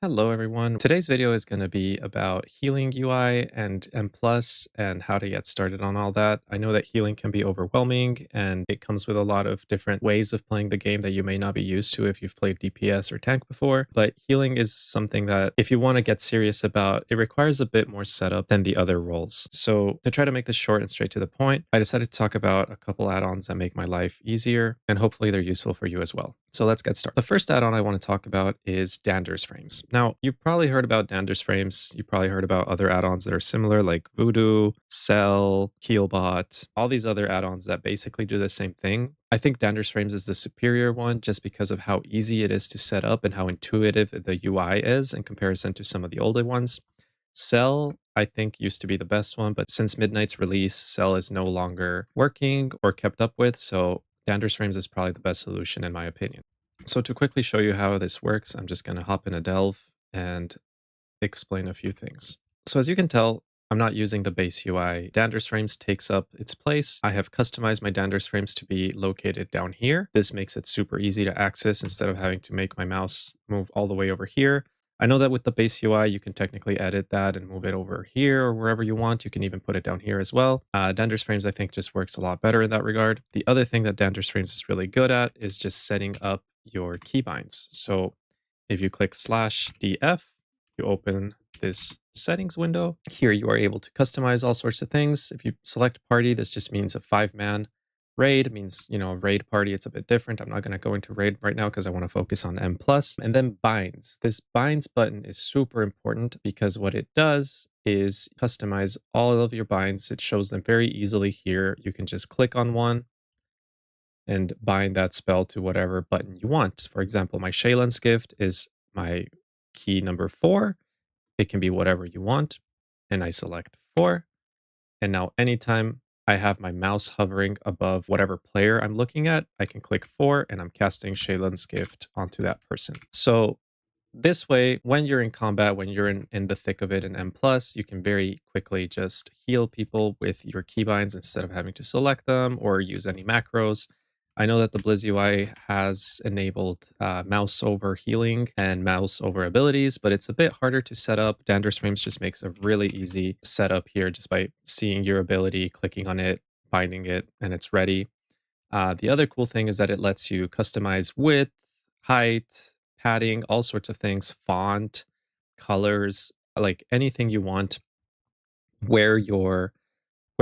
Hello everyone. Today's video is going to be about healing UI and M plus and how to get started on all that. I know that healing can be overwhelming and it comes with a lot of different ways of playing the game that you may not be used to if you've played DPS or tank before, but healing is something that if you want to get serious about, it requires a bit more setup than the other roles. So to try to make this short and straight to the point, I decided to talk about a couple add-ons that make my life easier and hopefully they're useful for you as well. So let's get started. The first add-on I want to talk about is Danders Frames. Now, you've probably heard about Danders Frames. You probably heard about other add-ons that are similar like Voodoo, Cell, Keelbot, all these other add-ons that basically do the same thing. I think Danders Frames is the superior one just because of how easy it is to set up and how intuitive the UI is in comparison to some of the older ones. Cell, I think, used to be the best one, but since Midnight's release, Cell is no longer working or kept up with, so Danders Frames is probably the best solution in my opinion. So to quickly show you how this works, I'm just going to hop in a Delve and explain a few things. So as you can tell, I'm not using the base UI. Danders Frames takes up its place. I have customized my Danders Frames to be located down here. This makes it super easy to access instead of having to make my mouse move all the way over here. I know that with the base UI, you can technically edit that and move it over here or wherever you want. You can even put it down here as well. Danders Frames, I think, just works a lot better in that regard. The other thing that Danders Frames is really good at is just setting up your keybinds. So if you click /df, you open this settings window. Here you are able to customize all sorts of things. If you select party, this just means a 5-man raid. It means, a raid party. It's a bit different. I'm not going to go into raid right now because I want to focus on M+. And then binds. This binds button is super important because what it does is customize all of your binds. It shows them very easily here. You can just click on one and bind that spell to whatever button you want. For example, my Shaylan's Gift is my key number 4. It can be whatever you want. And I select 4. And now anytime I have my mouse hovering above whatever player I'm looking at, I can click 4 and I'm casting Shaylan's Gift onto that person. So this way, when you're in combat, when you're in the thick of it in M+, you can very quickly just heal people with your keybinds instead of having to select them or use any macros. I know that the Blizz UI has enabled mouse over healing and mouse over abilities, but it's a bit harder to set up. Danders Frames just makes a really easy setup here just by seeing your ability, clicking on it, binding it, and it's ready. The other cool thing is that it lets you customize width, height, padding, all sorts of things, font, colors, like anything you want, where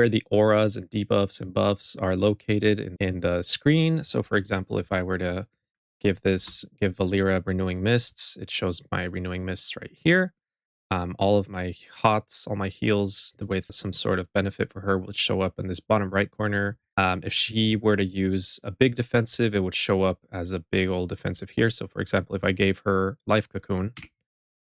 the auras and debuffs and buffs are located in the screen. So for example, if I were to give Valera Renewing Mists, it shows my Renewing Mists right here. All of my hots, all my heals with some sort of benefit for her would show up in this bottom right corner. If she were to use a big defensive, it would show up as a big old defensive here. So for example, if I gave her Life Cocoon,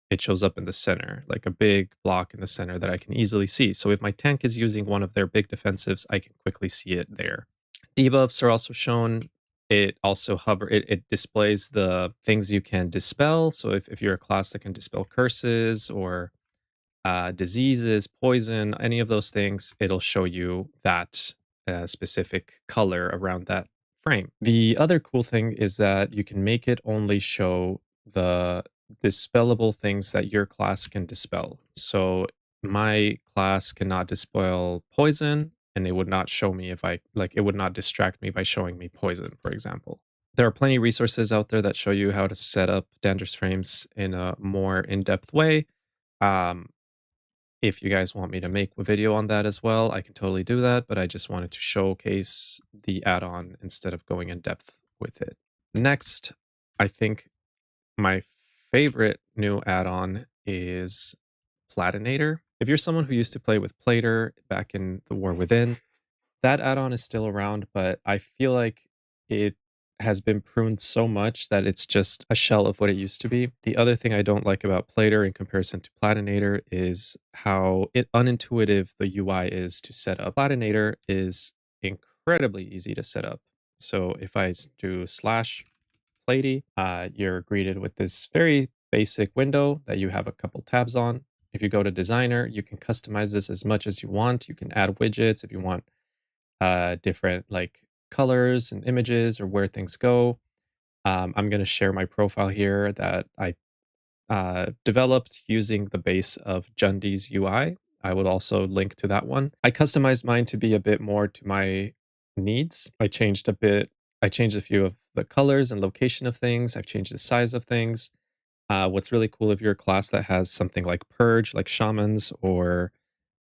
it shows up in the center, like a big block in the center that I can easily see. So if my tank is using one of their big defensives, I can quickly see it there. Debuffs are also shown. It also it displays the things you can dispel. So if you're a class that can dispel curses or diseases, poison, any of those things, it'll show you that specific color around that frame. The other cool thing is that you can make it only show the dispellable things that your class can dispel. So my class cannot dispel poison, and it would not show me it would not distract me by showing me poison, for example. There are plenty of resources out there that show you how to set up Danders Frames in a more in-depth way. Um, if you guys want me to make a video on that as well, I can totally do that, but I just wanted to showcase the add-on instead of going in depth with it. Next, I think my favorite new add-on is Platynator. If you're someone who used to play with Plater back in the War Within, that add-on is still around, but I feel like it has been pruned so much that it's just a shell of what it used to be. The other thing I don't like about Plater in comparison to Platynator is how unintuitive the UI is to set up. Platynator is incredibly easy to set up. So if I do /Platy, you're greeted with this very basic window that you have a couple tabs on. If you go to designer, you can customize this as much as you want. You can add widgets if you want different like colors and images or where things go. I'm going to share my profile here that I developed using the base of Jundi's UI. I would also link to that one. I customized mine to be a bit more to my needs. I changed a few of the colors and location of things. I've changed the size of things. What's really cool if you're a class that has something like Purge, like Shamans, or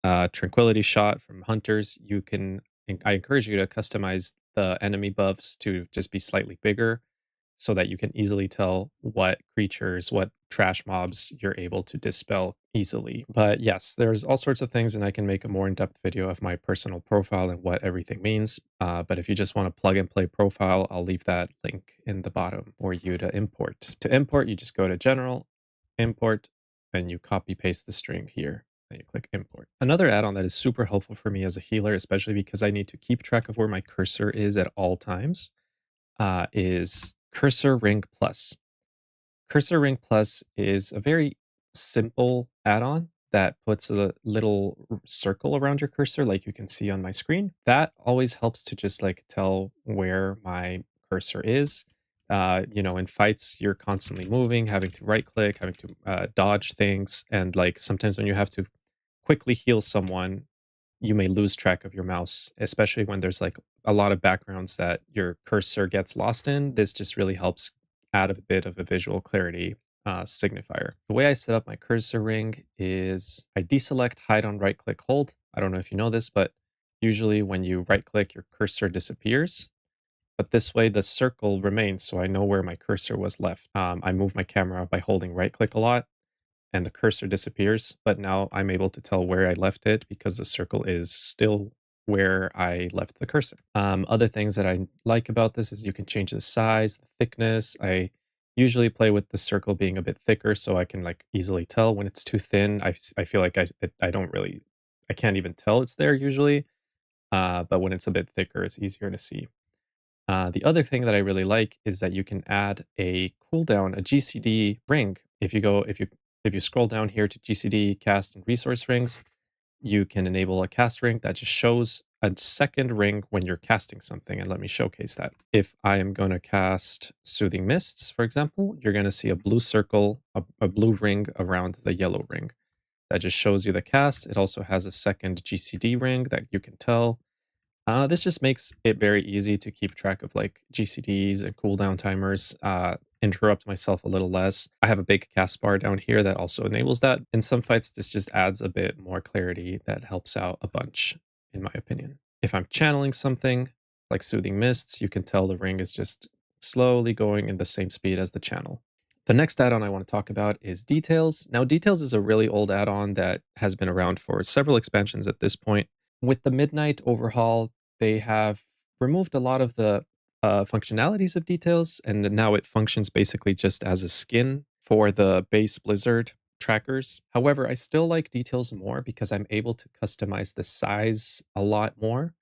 Tranquility Shot from Hunters, I encourage you to customize the enemy buffs to just be slightly bigger so that you can easily tell what creatures, what trash mobs you're able to dispel easily. But yes, there's all sorts of things, and I can make a more in-depth video of my personal profile and what everything means. But if you just want to plug and play profile, I'll leave that link in the bottom for you to import. To import, you just go to General, Import, and you copy paste the string here. And you click import. Another add-on that is super helpful for me as a healer, especially because I need to keep track of where my cursor is at all times, is Cursor Ring Plus. Cursor Ring Plus is a very simple add-on that puts a little circle around your cursor, like you can see on my screen. That always helps to just like tell where my cursor is. In fights, you're constantly moving, having to right click, having to dodge things. And like sometimes when you have to quickly heal someone, you may lose track of your mouse, especially when there's like a lot of backgrounds that your cursor gets lost in. This just really helps add a bit of a visual clarity signifier. The way I set up my cursor ring is I deselect, hide on right click, hold. I don't know if you know this, but usually when you right click, your cursor disappears. But this way the circle remains, so I know where my cursor was left. I move my camera by holding right click a lot, and the cursor disappears, but now I'm able to tell where I left it because the circle is still where I left the cursor. Other things that I like about this is you can change the size, the thickness. I usually play with the circle being a bit thicker so I can like easily tell. When it's too thin, I feel like I don't really, I can't even tell it's there usually. But when it's a bit thicker, it's easier to see. The other thing that I really like is that you can add a cooldown, a GCD ring. If you scroll down here to GCD, cast, and resource rings, you can enable a cast ring that just shows a second ring when you're casting something. And let me showcase that. If I am going to cast Soothing Mists, for example, you're going to see a blue circle, a blue ring around the yellow ring. That just shows you the cast. It also has a second GCD ring that you can tell. This just makes it very easy to keep track of like GCDs and cooldown timers, interrupt myself a little less. I have a big cast bar down here that also enables that. In some fights, this just adds a bit more clarity that helps out a bunch, in my opinion. If I'm channeling something like Soothing Mists, you can tell the ring is just slowly going in the same speed as the channel. The next add-on I want to talk about is Details. Now, Details is a really old add-on that has been around for several expansions at this point. With the Midnight overhaul, they have removed a lot of the functionalities of Details, and now it functions basically just as a skin for the base Blizzard trackers. However, I still like Details more because I'm able to customize the size a lot more.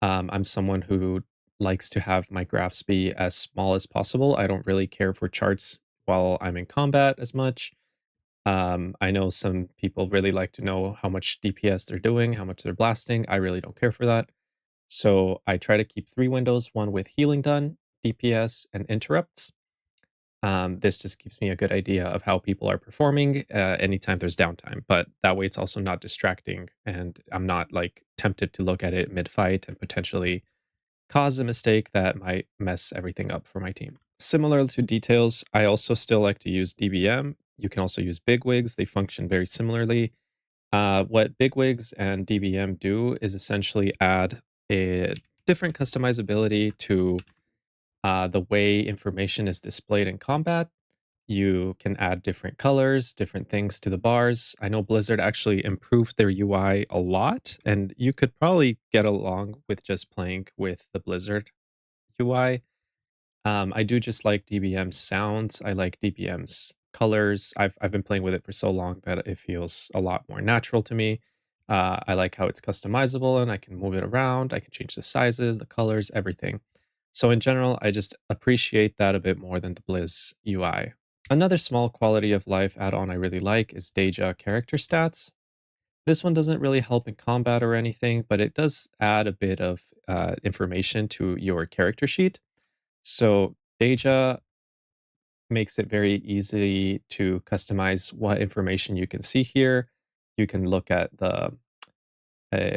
I'm someone who likes to have my graphs be as small as possible. I don't really care for charts while I'm in combat as much. I know some people really like to know how much DPS they're doing, how much they're blasting. I really don't care for that. So I try to keep three windows, one with healing done, DPS, and interrupts. This just gives me a good idea of how people are performing anytime there's downtime. But that way it's also not distracting, and I'm not like tempted to look at it mid-fight and potentially cause a mistake that might mess everything up for my team. Similar to Details, I also still like to use DBM. You can also use BigWigs. They function very similarly. What BigWigs and DBM do is essentially add a different customizability to the way information is displayed in combat. You can add different colors, different things to the bars. I know Blizzard actually improved their UI a lot, and you could probably get along with just playing with the Blizzard UI. I do just like DBM's sounds. I like DBM's colors. I've been playing with it for so long that it feels a lot more natural to me. I like how it's customizable and I can move it around. I can change the sizes, the colors, everything. So in general, I just appreciate that a bit more than the Blizz UI. Another small quality of life add-on I really like is DejaCharacter Stats. This one doesn't really help in combat or anything, but it does add a bit of information to your character sheet. So Deja makes it very easy to customize what information you can see here. You can look at the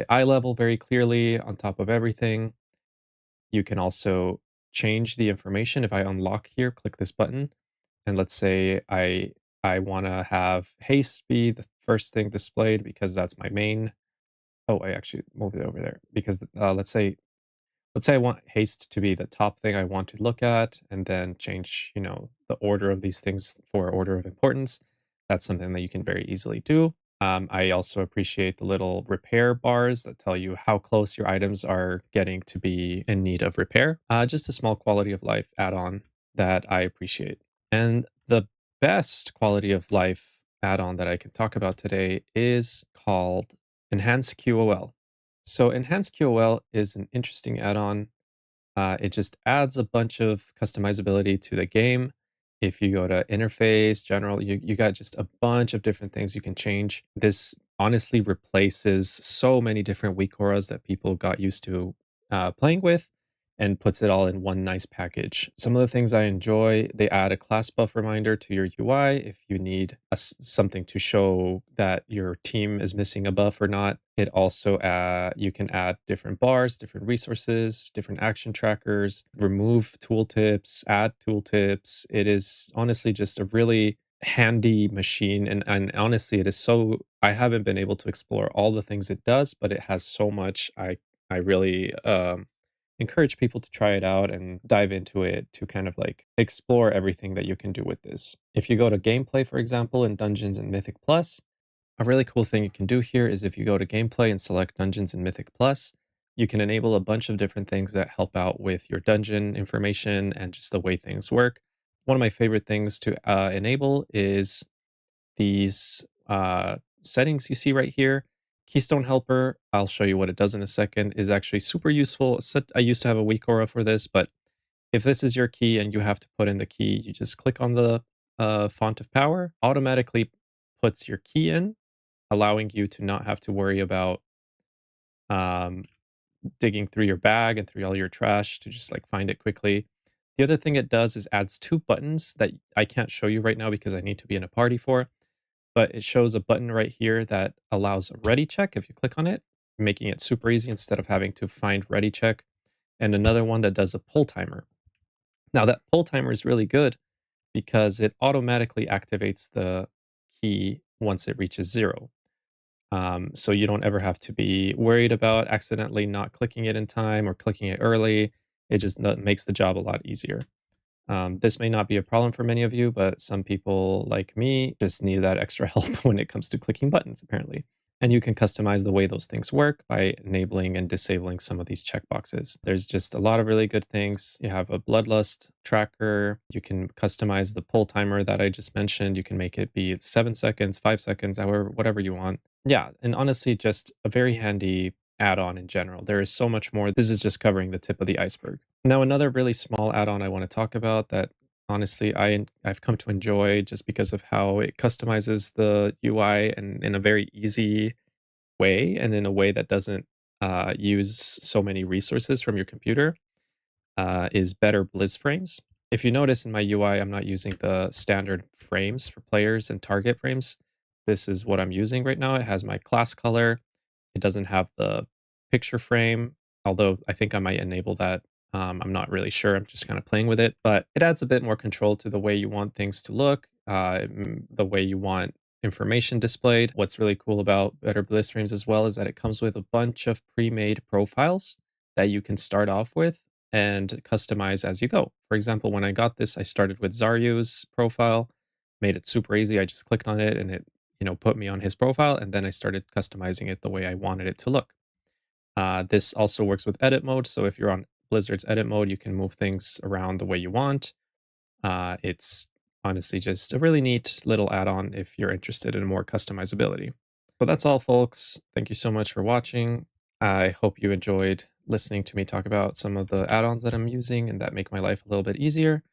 eye level very clearly on top of everything. You can also change the information. If I unlock here, click this button, and let's say I want to have haste be the first thing displayed because that's my main. Oh, I actually moved it over there because let's say I want haste to be the top thing I want to look at, and then change, the order of these things for order of importance. That's something that you can very easily do. I also appreciate the little repair bars that tell you how close your items are getting to be in need of repair. Just a small quality of life add-on that I appreciate. And the best quality of life add-on that I can talk about today is called Enhanced QOL. So Enhanced QOL is an interesting add-on. It just adds a bunch of customizability to the game. If you go to interface, general, you got just a bunch of different things you can change. This honestly replaces so many different weak auras that people got used to playing with and puts it all in one nice package. Some of the things I enjoy, they add a class buff reminder to your UI if you need something to show that your team is missing a buff or not. It also, you can add different bars, different resources, different action trackers, remove tooltips, add tooltips. It is honestly just a really handy machine. And honestly, it is so, I haven't been able to explore all the things it does, but it has so much. I really, encourage people to try it out and dive into it to kind of like explore everything that you can do with this. If you go to gameplay, for example, in Dungeons and Mythic Plus, a really cool thing you can do here is if you go to gameplay and select Dungeons and Mythic Plus, you can enable a bunch of different things that help out with your dungeon information and just the way things work. One of my favorite things to enable is these settings you see right here. Keystone Helper, I'll show you what it does in a second, is actually super useful. I used to have a weak aura for this, but if this is your key and you have to put in the key, you just click on the font of power, automatically puts your key in, allowing you to not have to worry about um, digging through your bag and through all your trash to just like find it quickly. The other thing it does is adds two buttons that I can't show you right now because I need to be in a party for, but it shows a button right here that allows a ready check if you click on it, making it super easy instead of having to find ready check, and another one that does a pull timer. Now, that pull timer is really good because it automatically activates the key once it reaches 0. So you don't ever have to be worried about accidentally not clicking it in time or clicking it early. It just makes the job a lot easier. This may not be a problem for many of you, but some people like me just need that extra help when it comes to clicking buttons, apparently. And you can customize the way those things work by enabling and disabling some of these checkboxes. There's just a lot of really good things. You have a bloodlust tracker. You can customize the pull timer that I just mentioned. You can make it be 7 seconds, 5 seconds, however, whatever you want. Yeah, and honestly, just a very handy add-on in general. There is so much more. This is just covering the tip of the iceberg. Now, another really small add-on I want to talk about that honestly I've come to enjoy just because of how it customizes the UI and in a very easy way and in a way that doesn't use so many resources from your computer is BetterBlizzFrames. If you notice in my UI, I'm not using the standard frames for players and target frames. This is what I'm using right now. It has my class color. It doesn't have the picture frame, although I think I might enable that. I'm not really sure. I'm just kind of playing with it, but it adds a bit more control to the way you want things to look, the way you want information displayed. What's really cool about Better Bliss Frames as well is that it comes with a bunch of pre-made profiles that you can start off with and customize as you go. For example, when I got this, I started with Zaryu's profile, made it super easy. I just clicked on it and it put me on his profile, and then I started customizing it the way I wanted it to look. This also works with edit mode. So if you're on Blizzard's edit mode, you can move things around the way you want. It's honestly just a really neat little add-on if you're interested in more customizability. So that's all, folks. Thank you so much for watching. I hope you enjoyed listening to me talk about some of the add-ons that I'm using and that make my life a little bit easier.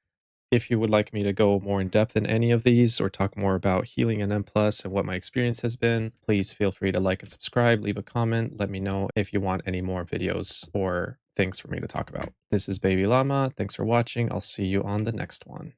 If you would like me to go more in depth in any of these or talk more about healing and M Plus and what my experience has been, please feel free to like and subscribe, leave a comment, let me know if you want any more videos or things for me to talk about. This is Baby Llama. Thanks for watching. I'll see you on the next one.